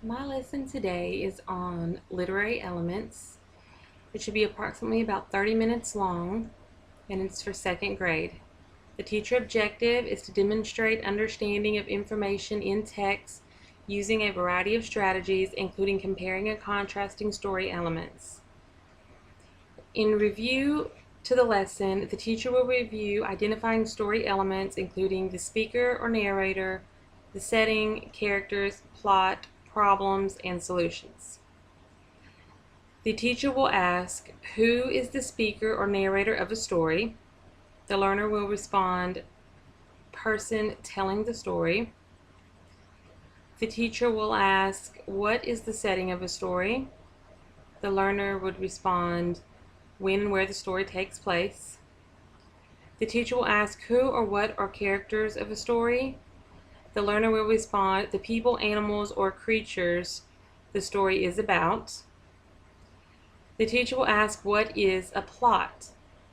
My lesson today is on literary elements. It should be approximately about 30 minutes long, and it's for second grade. The teacher objective is to demonstrate understanding of information in text using a variety of strategies, including comparing and contrasting story elements. In review to the lesson, the teacher will review identifying story elements, including the speaker or narrator, the setting, characters, plot, problems, and solutions. The teacher will ask, who is the speaker or narrator of a story? The learner will respond, person telling the story. The teacher will ask, what is the setting of a story? The learner would respond, when and where the story takes place. The teacher will ask, who or what are characters of a story? The learner will respond, the people, animals, or creatures the story is about. The teacher will ask, what is a plot?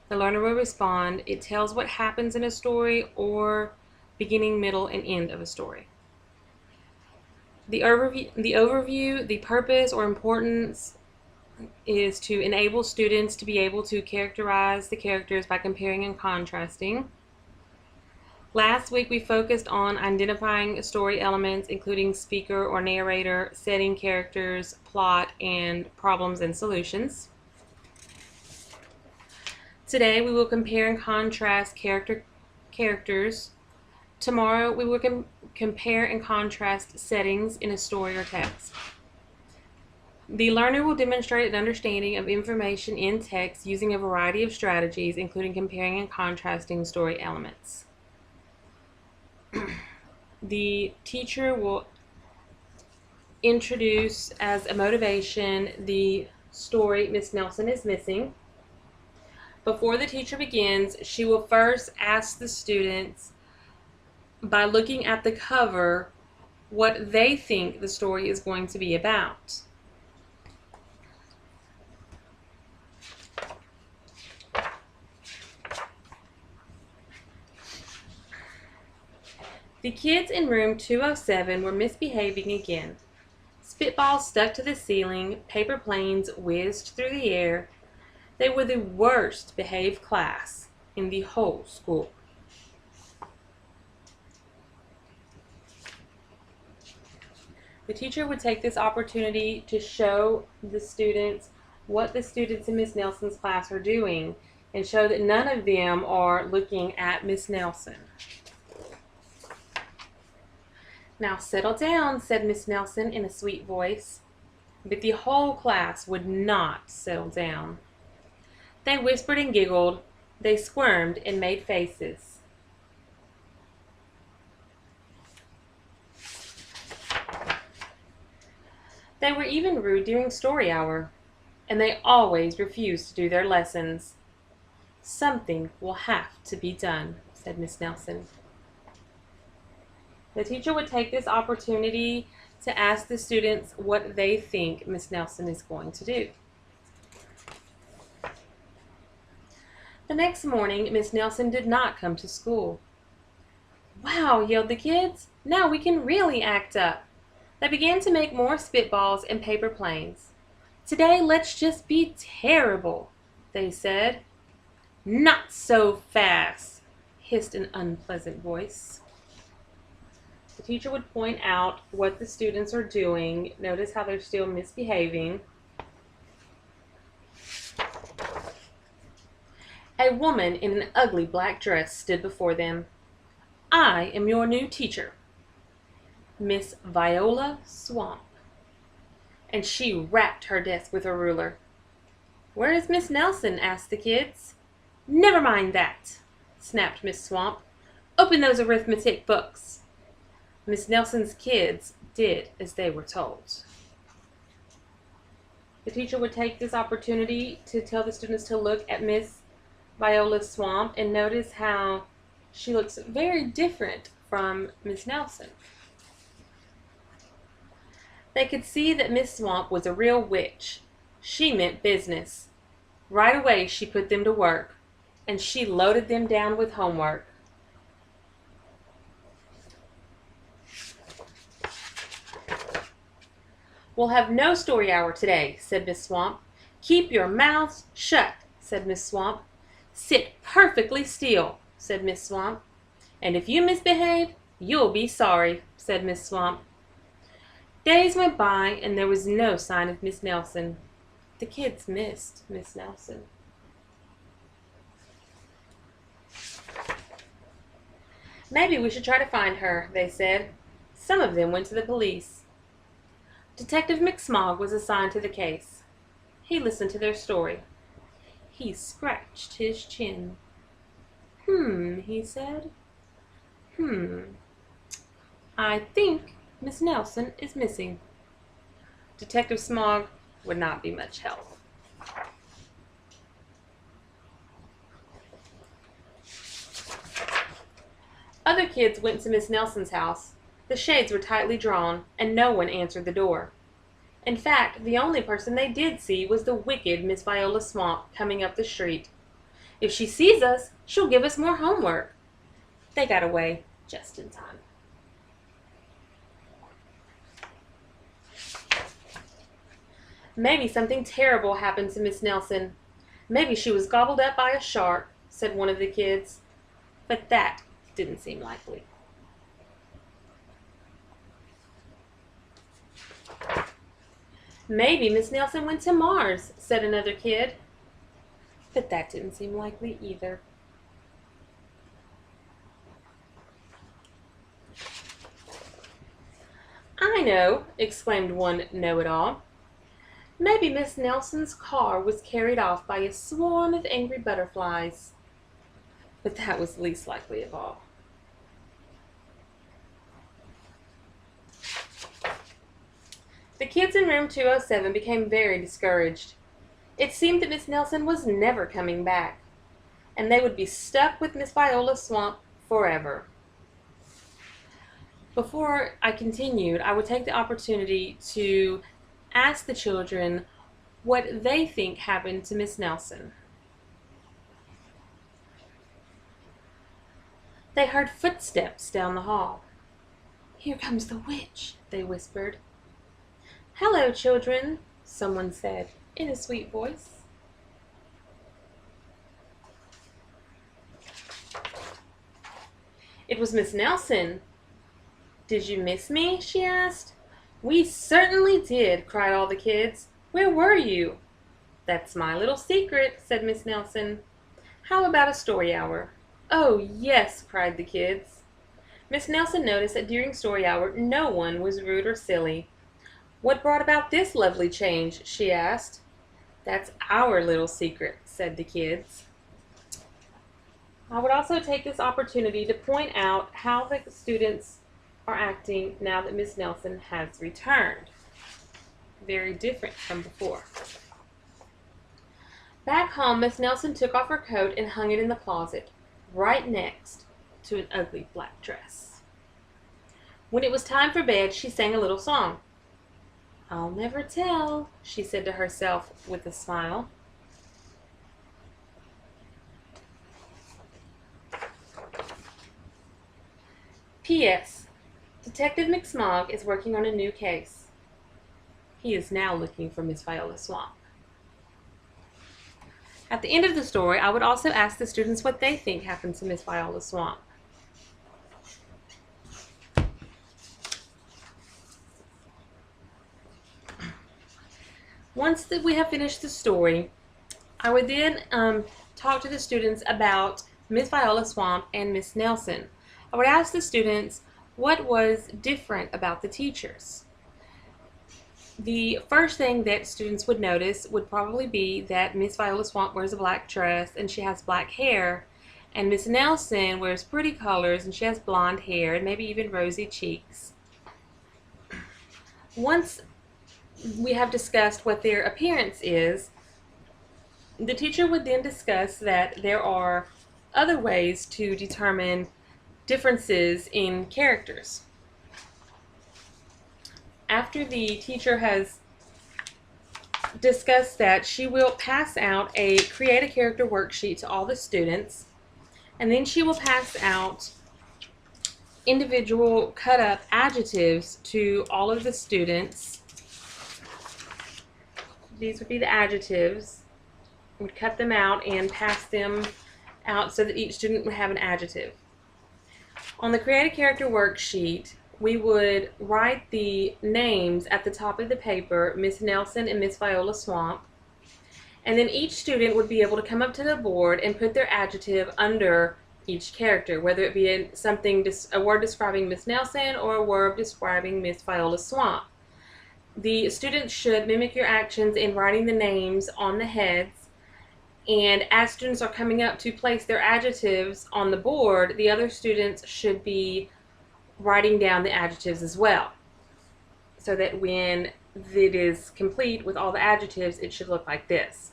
The learner will respond, it tells what happens in a story or beginning, middle, and end of a story. The overview, the purpose or importance is to enable students to be able to characterize the characters by comparing and contrasting. Last week we focused on identifying story elements, including speaker or narrator, setting, characters, plot, and problems and solutions. Today we will compare and contrast characters. Tomorrow we will compare and contrast settings in a story or text. The learner will demonstrate an understanding of information in text using a variety of strategies, including comparing and contrasting story elements. The teacher will introduce as a motivation the story Miss Nelson is missing. Before the teacher begins, she will first ask the students, by looking at the cover, what they think the story is going to be about. The kids in room 207 were misbehaving again. Spitballs stuck to the ceiling, paper planes whizzed through the air. They were the worst behaved class in the whole school. The teacher would take this opportunity to show the students what the students in Miss Nelson's class are doing and show that none of them are looking at Miss Nelson. Now settle down, said Miss Nelson in a sweet voice. But the whole class would not settle down. They whispered and giggled. They squirmed and made faces. They were even rude during story hour, and they always refused to do their lessons. Something will have to be done, said Miss Nelson. The teacher would take this opportunity to ask the students what they think Miss Nelson is going to do. The next morning, Miss Nelson did not come to school. Wow, yelled the kids. Now we can really act up. They began to make more spitballs and paper planes. Today, let's just be terrible, they said. Not so fast, hissed an unpleasant voice. The teacher would point out what the students are doing. Notice how they're still misbehaving. A woman in an ugly black dress stood before them. I am your new teacher, Miss Viola Swamp. And she rapped her desk with a ruler. Where is Miss Nelson? Asked the kids. Never mind that, snapped Miss Swamp. Open those arithmetic books. Miss Nelson's kids did as they were told. The teacher would take this opportunity to tell the students to look at Miss Viola Swamp and notice how she looks very different from Miss Nelson. They could see that Miss Swamp was a real witch. She meant business. Right away she put them to work, and she loaded them down with homework. "We'll have no story hour today," said Miss Swamp. "Keep your mouths shut," said Miss Swamp. "Sit perfectly still," said Miss Swamp. "And if you misbehave, you'll be sorry," said Miss Swamp. Days went by, and there was no sign of Miss Nelson. The kids missed Miss Nelson. "Maybe we should try to find her," they said. Some of them went to the police. Detective McSmog was assigned to the case. He listened to their story. He scratched his chin. He said. I think Miss Nelson is missing." Detective Smog would not be much help. Other kids went to Miss Nelson's house. The shades were tightly drawn, and no one answered the door. In fact, the only person they did see was the wicked Miss Viola Swamp coming up the street. "If she sees us, she'll give us more homework." They got away just in time. "Maybe something terrible happened to Miss Nelson. Maybe she was gobbled up by a shark," said one of the kids. But that didn't seem likely. "Maybe Miss Nelson went to Mars," said another kid. But that didn't seem likely either. "I know," exclaimed one know-it-all. "Maybe Miss Nelson's car was carried off by a swarm of angry butterflies." But that was least likely of all. The kids in room 207 became very discouraged. It seemed that Miss Nelson was never coming back, and they would be stuck with Miss Viola Swamp forever. Before I continued, I would take the opportunity to ask the children what they think happened to Miss Nelson. They heard footsteps down the hall. "Here comes the witch," they whispered. "Hello, children," someone said in a sweet voice. It was Miss Nelson. "Did you miss me?" she asked. "We certainly did," cried all the kids. "Where were you?" "That's my little secret," said Miss Nelson. "How about a story hour?" "Oh, yes," cried the kids. Miss Nelson noticed that during story hour no one was rude or silly. "What brought about this lovely change?" she asked. "That's our little secret," said the kids. I would also take this opportunity to point out how the students are acting now that Miss Nelson has returned. Very different from before. Back home, Miss Nelson took off her coat and hung it in the closet, right next to an ugly black dress. When it was time for bed, she sang a little song. "I'll never tell," she said to herself with a smile. P.S. Detective McSmog is working on a new case. He is now looking for Miss Viola Swamp. At the end of the story, I would also ask the students what they think happened to Miss Viola Swamp. Once that we have finished the story, I would then talk to the students about Miss Viola Swamp and Miss Nelson. I would ask the students what was different about the teachers. The first thing that students would notice would probably be that Miss Viola Swamp wears a black dress and she has black hair, and Miss Nelson wears pretty colors and she has blonde hair and maybe even rosy cheeks. Once we have discussed what their appearance is, the teacher would then discuss that there are other ways to determine differences in characters. After the teacher has discussed that, she will pass out a create a character worksheet to all the students, and then she will pass out individual cut up adjectives to all of the students. these would be the adjectives. We'd cut them out and pass them out so that each student would have an adjective. On the Create a Character worksheet, we would write the names at the top of the paper, Miss Nelson and Miss Viola Swamp, and then each student would be able to come up to the board and put their adjective under each character, whether it be a word describing Miss Nelson or a word describing Miss Viola Swamp. The students should mimic your actions in writing the names on the heads, and as students are coming up to place their adjectives on the board, the other students should be writing down the adjectives as well, so that when it is complete with all the adjectives, it should look like this.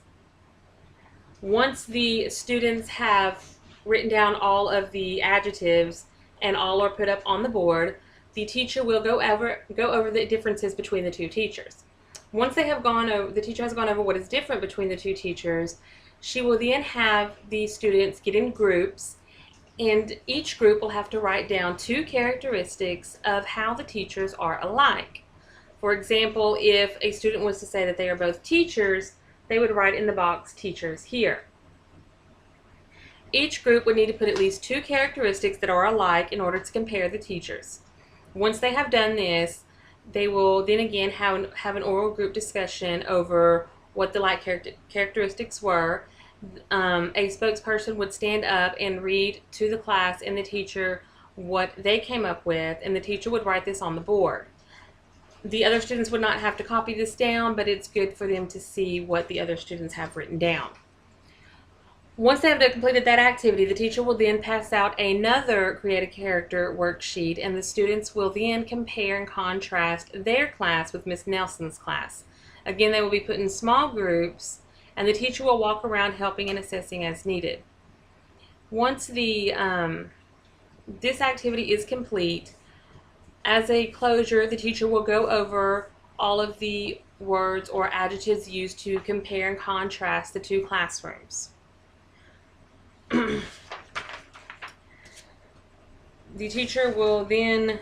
Once the students have written down all of the adjectives and all are put up on the board, the teacher will go over the differences between the two teachers. Once they have the teacher has gone over what is different between the two teachers, she will then have the students get in groups, and each group will have to write down 2 characteristics of how the teachers are alike. For example, if a student was to say that they are both teachers, they would write in the box teachers here. Each group would need to put at least 2 characteristics that are alike in order to compare the teachers. Once they have done this, they will then again have an oral group discussion over what the like characteristics were. A spokesperson would stand up and read to the class and the teacher what they came up with, and the teacher would write this on the board. The other students would not have to copy this down, but it's good for them to see what the other students have written down. Once they have completed that activity, the teacher will then pass out another Create a Character worksheet, and the students will then compare and contrast their class with Miss Nelson's class. Again, they will be put in small groups, and the teacher will walk around helping and assessing as needed. Once this activity is complete, as a closure, the teacher will go over all of the words or adjectives used to compare and contrast the 2 classrooms. The teacher will then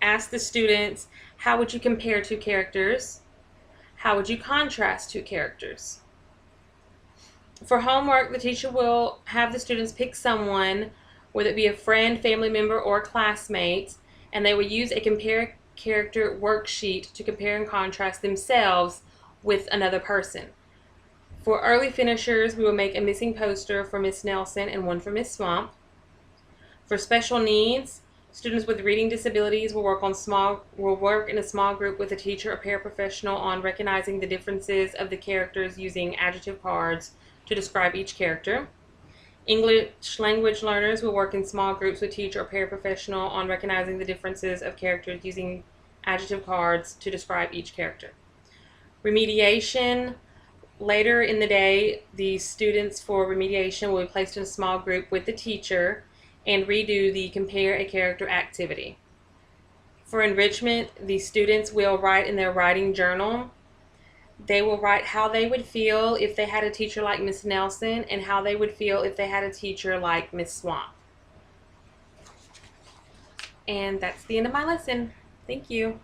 ask the students, how would you compare 2 characters? How would you contrast 2 characters? For homework, the teacher will have the students pick someone, whether it be a friend, family member, or classmate, and they will use a Compare Character worksheet to compare and contrast themselves with another person. For early finishers, we will make a missing poster for Miss Nelson and one for Miss Swamp. For special needs, students with reading disabilities will work in a small group with a teacher or paraprofessional on recognizing the differences of the characters using adjective cards to describe each character. English language learners will work in small groups with teacher or paraprofessional on recognizing the differences of characters using adjective cards to describe each character. Remediation. Later in the day, the students for remediation will be placed in a small group with the teacher and redo the Compare a Character activity. For enrichment, the students will write in their writing journal. They will write how they would feel if they had a teacher like Miss Nelson and how they would feel if they had a teacher like Miss Swamp. And that's the end of my lesson. Thank you.